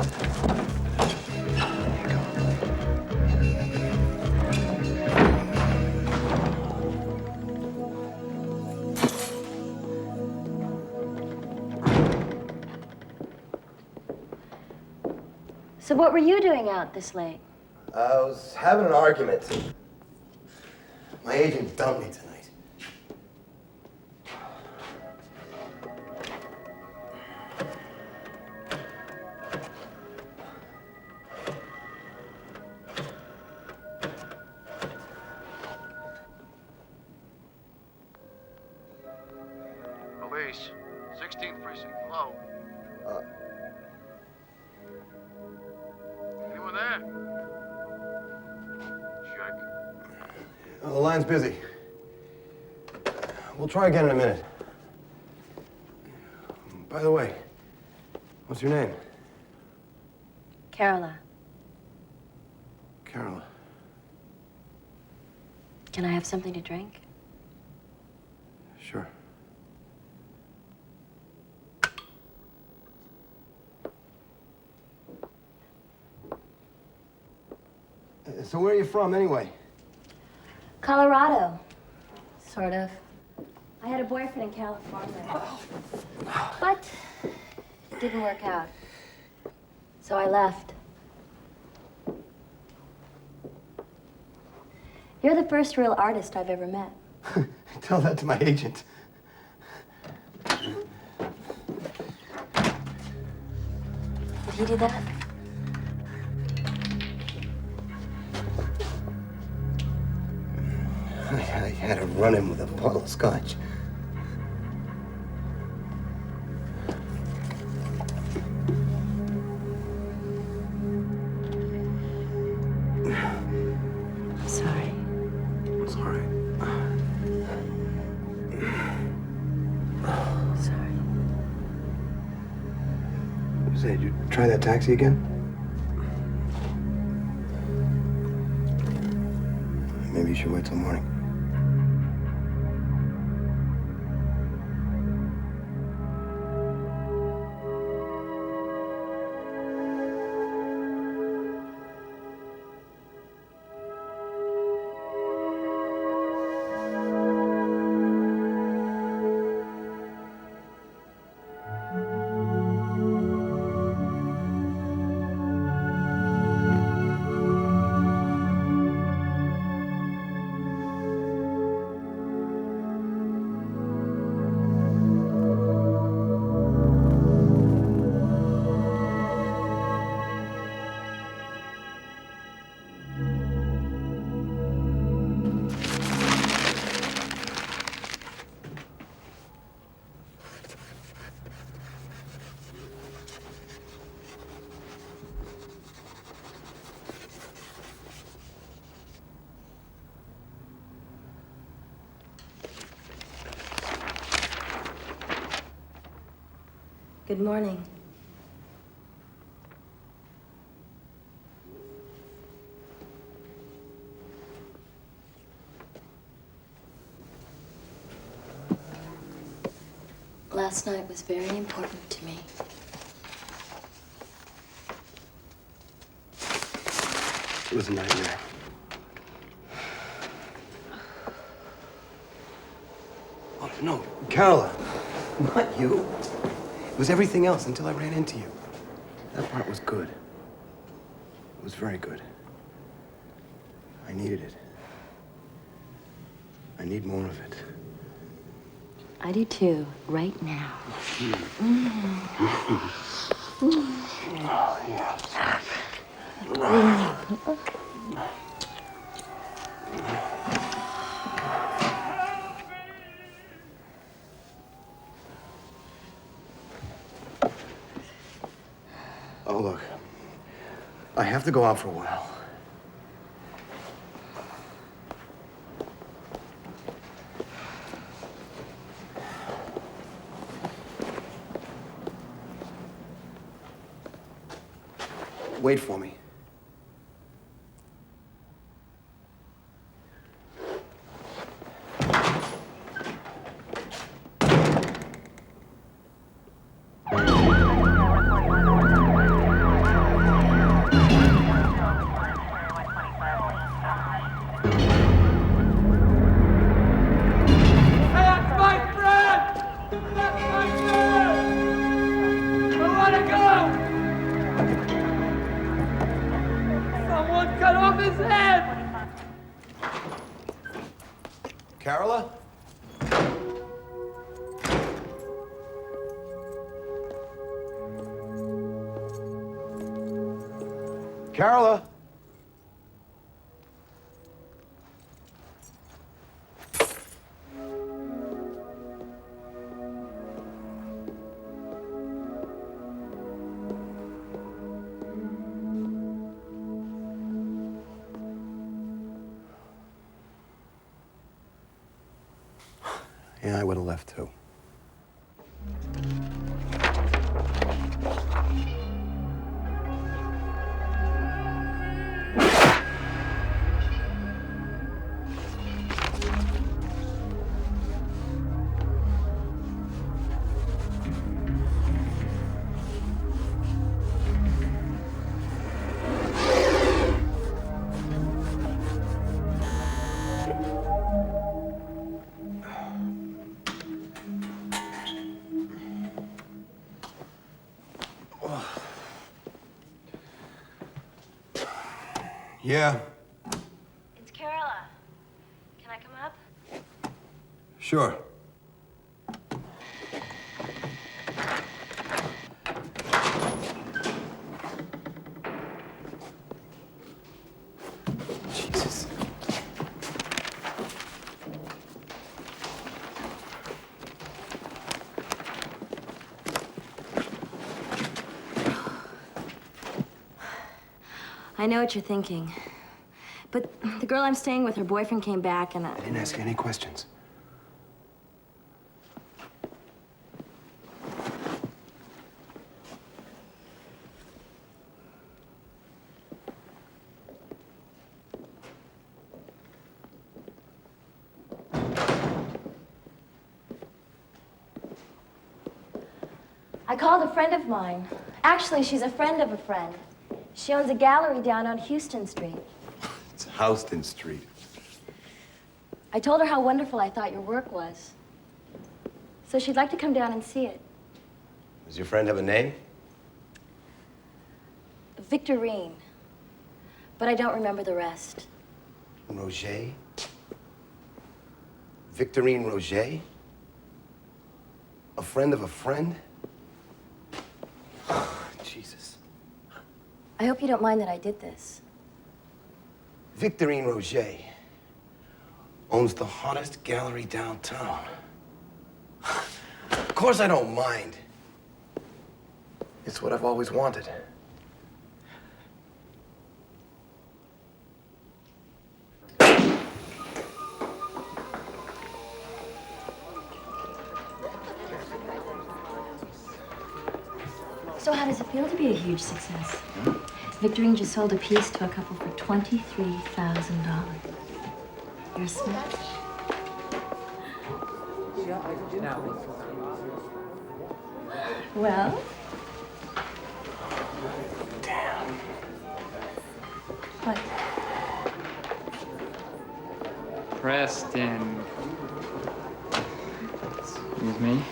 So what were you doing out this late? I was having an argument. My agent dumped me tonight. Police, 16th precinct. Hello. Anyone there? Check. Oh, the line's busy. We'll try again in a minute. By the way, what's your name? Carola. Carola. Can I have something to drink? Sure. So where are you from, anyway? Colorado. Sort of. I had a boyfriend in California. But it didn't work out. So I left. You're the first real artist I've ever met. Tell that to my agent. Did he do that? I had a run-in with a bottle of scotch. I'm sorry. It's all right. Sorry. Say, did you try that taxi again? Maybe you should wait till morning. Good morning. Last night was very important to me. It was a nightmare. Oh, no, Carola, not you. It was everything else until I ran into you. That part was good. It was very good. I needed it. I need more of it. I do too, right now. Oh, yes. Oh, look. I have to go out for a while. Wait for me. Carola? Carola? Yeah, I would have left too. Yeah, It's Carola. Can I come up? sure. Jesus. I know what you're thinking. But the girl I'm staying with, her boyfriend came back and I didn't ask you any questions. I called a friend of mine. Actually, she's a friend of a friend. She owns a gallery down on Houston Street. It's Houston Street. I told her how wonderful I thought your work was. So she'd like to come down and see it. Does your friend have a name? Victorine. But I don't remember the rest. Roger? Victorine Roger? A friend of a friend? Jesus. I hope you don't mind that I did this. Victorine Roger owns the hottest gallery downtown. Of course I don't mind. It's what I've always wanted. So how does it feel to be a huge success? Victorine just sold a piece to a couple for $23,000. You're smart. Well? Damn. What? Preston. Excuse me.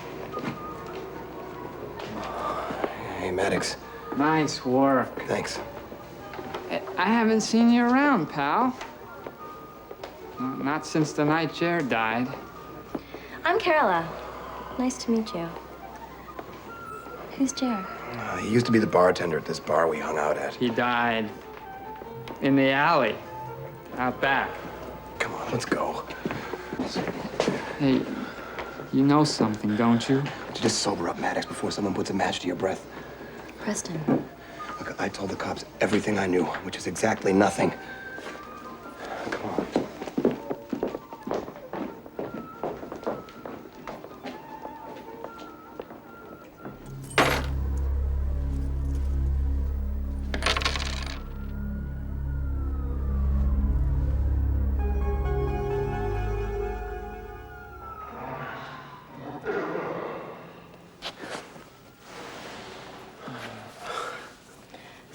Maddox. Nice work. Thanks. I haven't seen you around, pal. Not since the night Jer died. I'm Carola. Nice to meet you. Who's Jer? He used to be the bartender at this bar we hung out at. He died in the alley out back. Come on, let's go. Hey, you know something, don't you? Just sober up, Maddox, before someone puts a match to your breath. Preston. Look, I told the cops everything I knew, which is exactly nothing. Come on.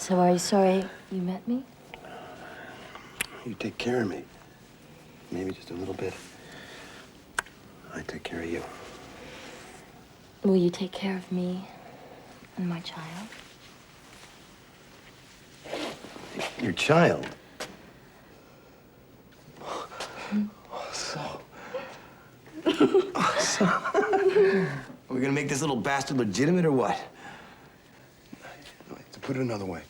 So are you sorry you met me? You take care of me. Maybe just a little bit. I take care of you. Will you take care of me and my child? Your child? So. Are we gonna make this little bastard legitimate or what? To put it another way,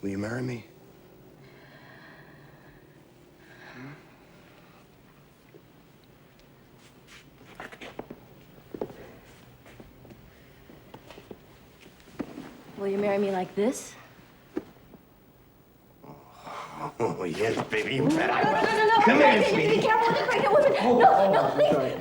will you marry me? Will you marry me like this? Oh, yes, baby, you bet I will. No. Come here, Be sweetie. careful with the pregnant woman. No, please.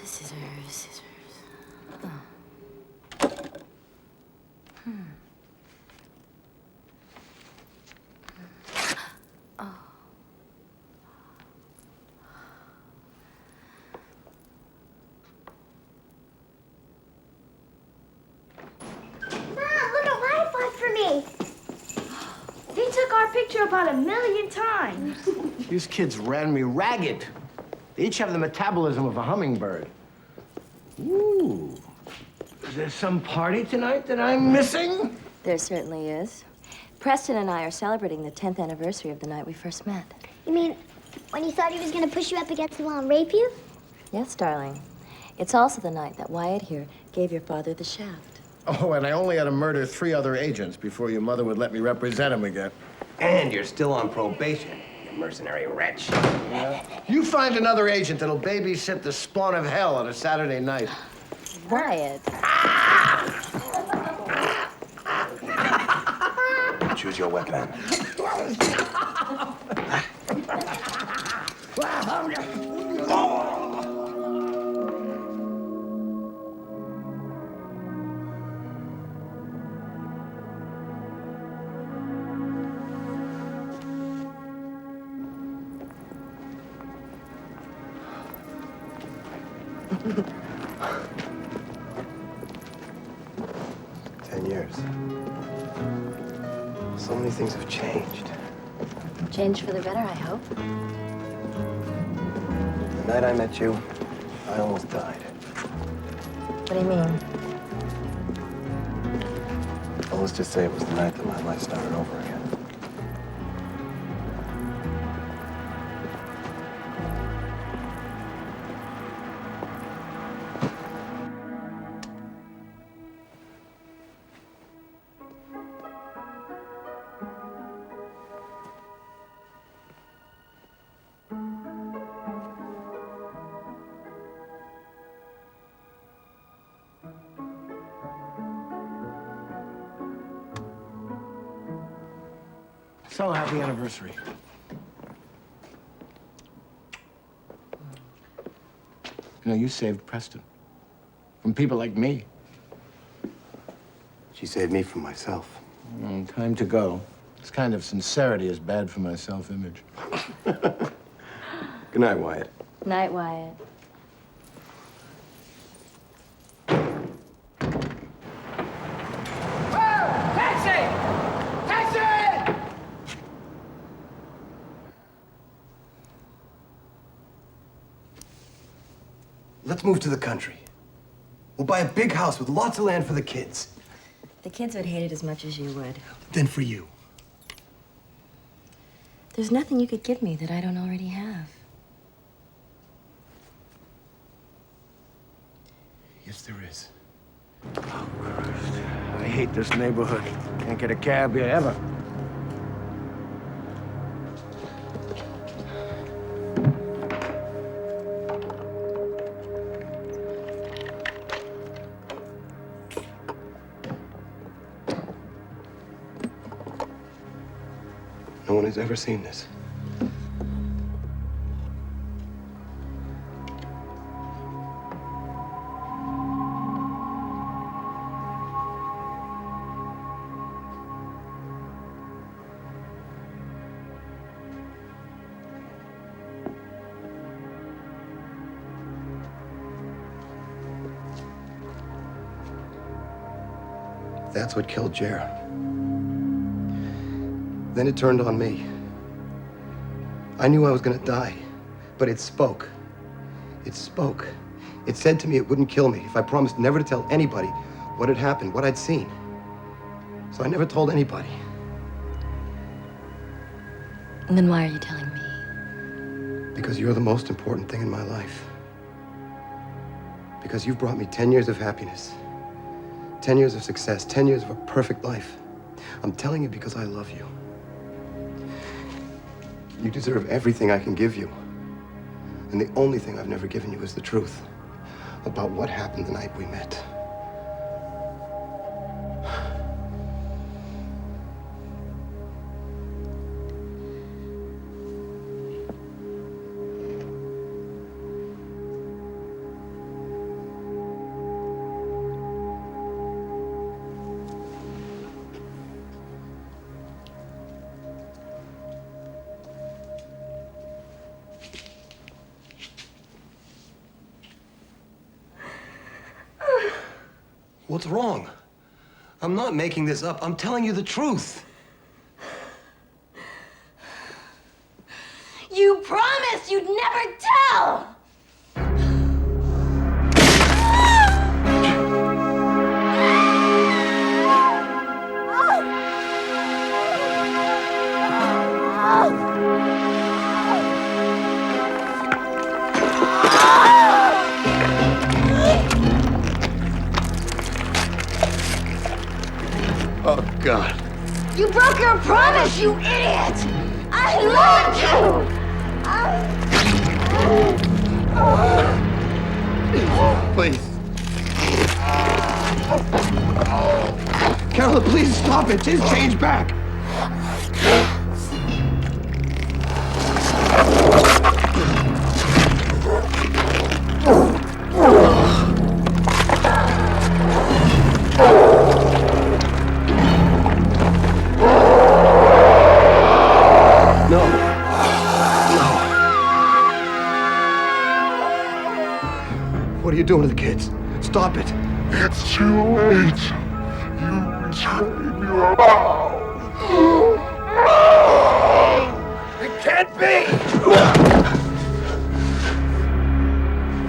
Scissors. They took our picture about 1,000,000 times. These kids ran me ragged. They each have the metabolism of a hummingbird. Ooh. Is there some party tonight that I'm missing? There certainly is. Preston and I are celebrating the 10th anniversary of the night we first met. You mean when you thought he was gonna push you up against the wall and rape you? Yes, darling. It's also the night that Wyatt here gave your father the shaft. Oh, and I only had to murder 3 other agents before your mother would let me represent him again. And you're still on probation, you mercenary wretch. Yeah. You find another agent that'll babysit the spawn of hell on a Saturday night. Wyatt. Choose your weapon. Years. So many things have changed. Changed for the better, I hope. The night I met you, I almost died. What do you mean? Well, let's just say it was the night that my life started over again. So happy anniversary. You know, you saved Preston. From people like me. She saved me from myself. Time to go. This kind of sincerity is bad for my self-image. Good night, Wyatt. Night, Wyatt. Taxi! Taxi! Let's move to the country. We'll buy a big house with lots of land for the kids. The kids would hate it as much as you would. Then for you. There's nothing you could give me that I don't already have. Yes, there is. Oh, Christ. I hate this neighborhood. Can't get a cab here ever. No one has ever seen this. That's what killed Jer. Then it turned on me. I knew I was gonna die, but it spoke. It spoke. It said to me it wouldn't kill me if I promised never to tell anybody what had happened, what I'd seen. So I never told anybody. And then why are you telling me? Because you're the most important thing in my life. Because you've brought me 10 years of happiness, 10 years of success, 10 years of a perfect life. I'm telling you because I love you. You deserve everything I can give you. And the only thing I've never given you is the truth about what happened the night we met. What's wrong? I'm not making this up. I'm telling you the truth. You promised you'd never tell! Oh, God. You broke your promise, you idiot! I loved you! Please. Carolyn, please stop it. Just change back. What are you doing to the kids? Stop it. It's too late. You betrayed your vow. It can't be!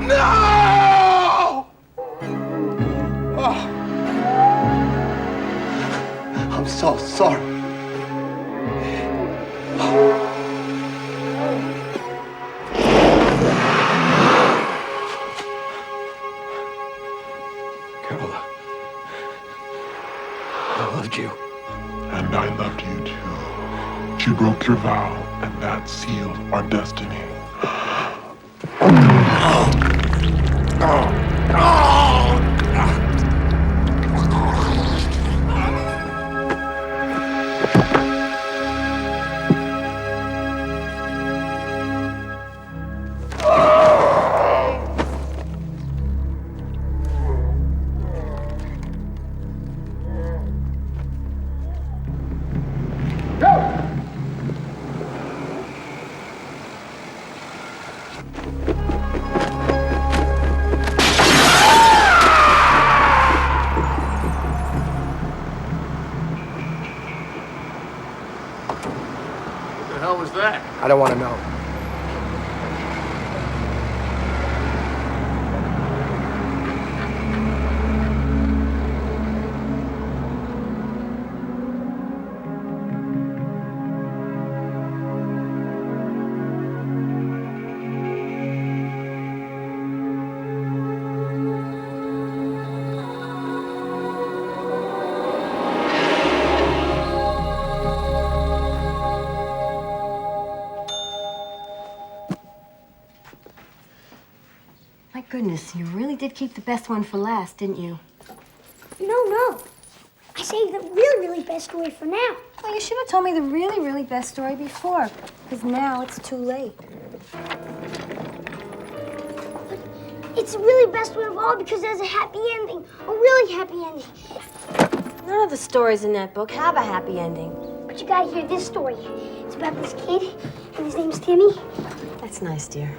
No! Oh. I'm so sorry. Carola, I loved you. And I loved you too. You broke your vow, and that sealed our destiny. What the hell was that? I don't want to know. My goodness, you really did keep the best one for last, didn't you? No. I saved the really, really best story for now. Well, you should have told me the really, really best story before, because now it's too late. It's the really best one of all because there's a happy ending. A really happy ending. None of the stories in that book have a happy ending. But you gotta hear this story. It's about this kid, and his name's Timmy. That's nice, dear.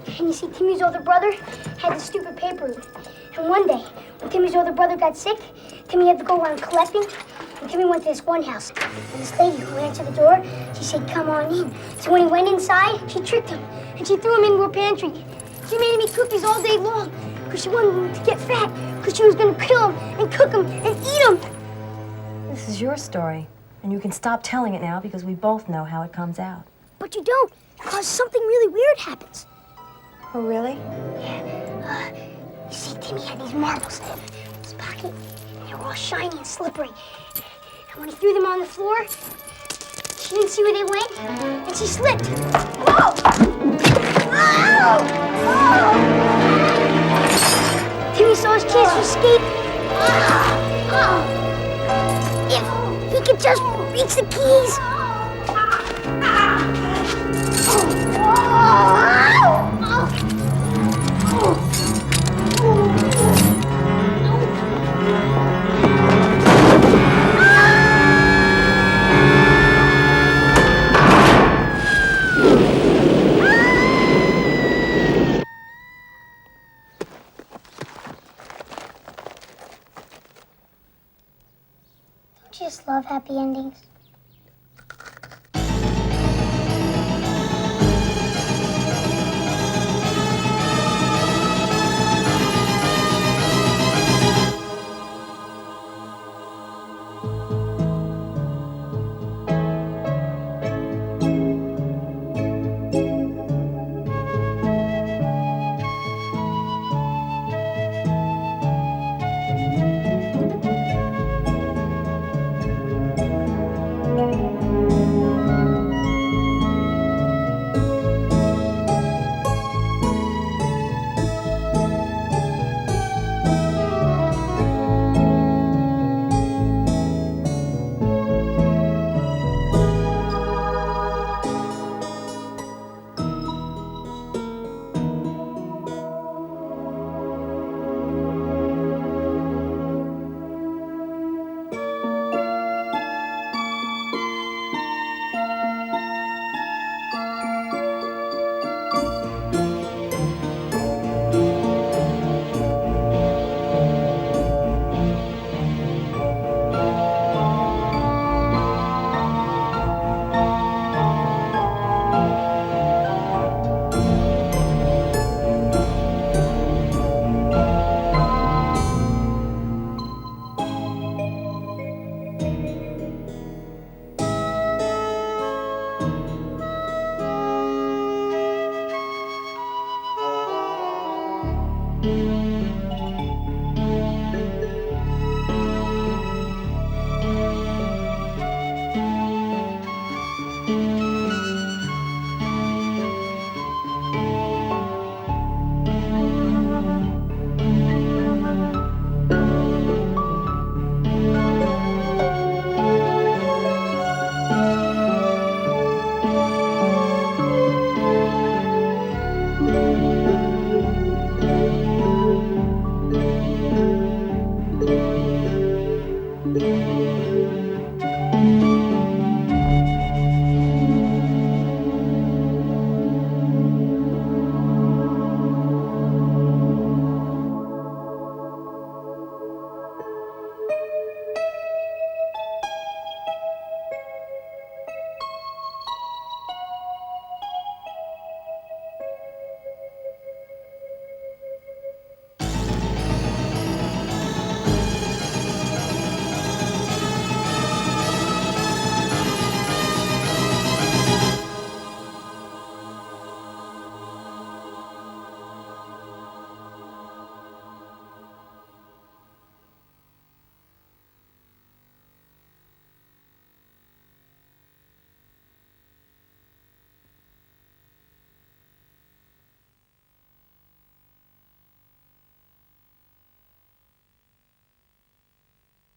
And you see, Timmy's older brother had this stupid paper route. And one day, when Timmy's older brother got sick, Timmy had to go around collecting. And Timmy went to this one house. And this lady who answered the door, she said, "Come on in." So when he went inside, she tricked him. And she threw him into her pantry. She made him eat cookies all day long because she wanted him to get fat, because she was going to kill him and cook him and eat him. This is your story, and you can stop telling it now because we both know how it comes out. But you don't, because something really weird happens. Oh, really? You see, Timmy had these marbles in his pocket, and they were all shiny and slippery. And when he threw them on the floor, she didn't see where they went, and she slipped. Whoa! Oh! Oh! Timmy saw his chance to escape. If he could just reach the keys. Don't you just love happy endings?